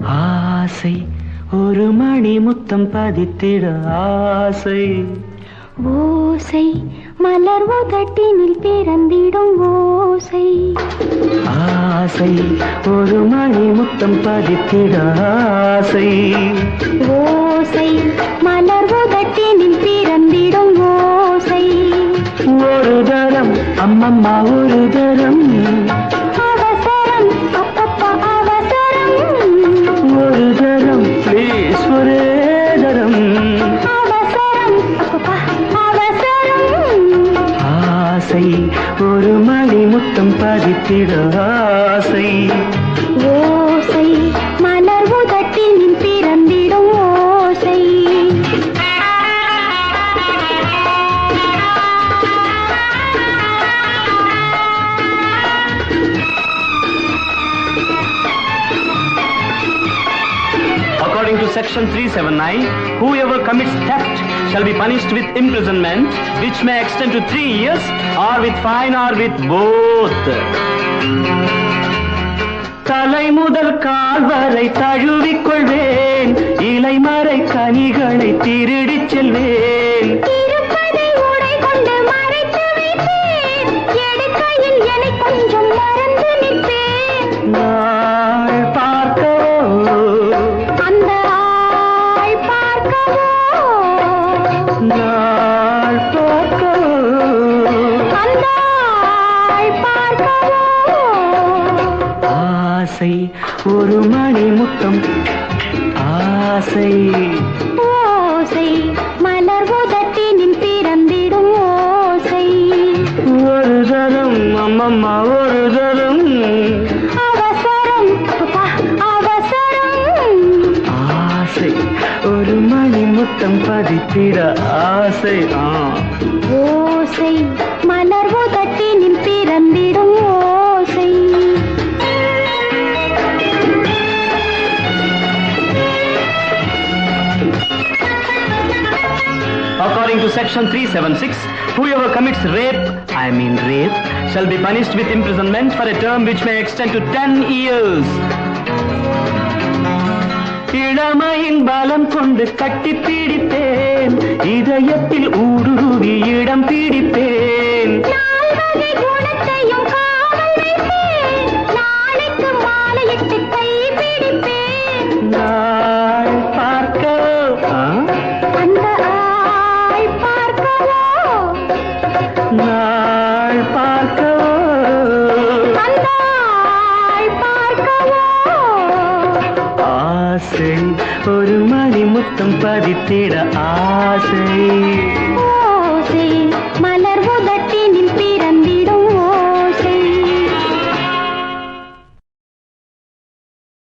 ஆசை ஒரு மணி முத்தம் பதித்திட ஆசை. ஓசை மலர் உதட்டினில் பிறந்திடும் ஓசை. ஆசை ஒரு மணி முத்தம் பதித்திட ஆசை. ஓசை மலர் உதட்டினில் பிறந்திடும் ஓசை. ஒரு தரம் அம்மம்மா ஒரு தரம் அவசரம் அப்பப்பா அவசரம். ஒரு தரம் ப்ளீஸ் ஒரே தரம் அவசரம் அப்பப்பா அவசரம். ஆசை ஒரு மணி முத்தம் பதித்திட ஆசை. ஓசை மலர் உதட்டினில் பிறந்திடும் ஓசை. According to section 379, whoever commits theft shall be punished with imprisonment, which may extend to 3 years, or with fine, or with both. தலை முதல் கால் வரை தழுவிக் கொள்வேன், இலைமறை கனிகளை திருடிச் செல்வேன். இருப்பதை உடை கொண்டு மறைத்து வைப்பேன், எடுக்கையில் என்னை கொஞ்சம் மறந்து நிற்பேன். நாள் பார்க்கவோ அந்த ஆள் பார்க்கவோ, நாள் பார்க்கவோ அந்த ஆள் பார்க்கவோ. ஆசை ஒரு மணி முத்தம் ஆசை. ஓசை மலர் உதட்டினில் பிறந்திடும் ஓசை. ஒரு தரம் அம்மம்மா ஒரு தரம் அவசரம் அப்பா அவசரம். ஆசை ஒரு மணி முத்தம் பதித்திட ஆசை. ஓசை மலர் உதட்டினில் பிறந்திடும் ஓசை. According to section 376, whoever commits rape, shall be punished with imprisonment for a term which may extend to 10 years. இளமையின் பலம் கொண்டு கட்டி பிடிப்பேன், இதயத்தில் ஊடுருவி இடம் பிடிப்பேன். நால்வகை குணத்தையும் காவல் வைப்பேன், நாளைக்கு மாலையிட்டு கை பிடிப்பேன். நாள் பார்க்கவோ அந்த ஆள் பார்க்கவோ, நாள் பார்க்கவோ அந்த ஆள் பார்க்கவோ. ஆசை ஒரு மணி முத்தம் பதித்திட ஆசை.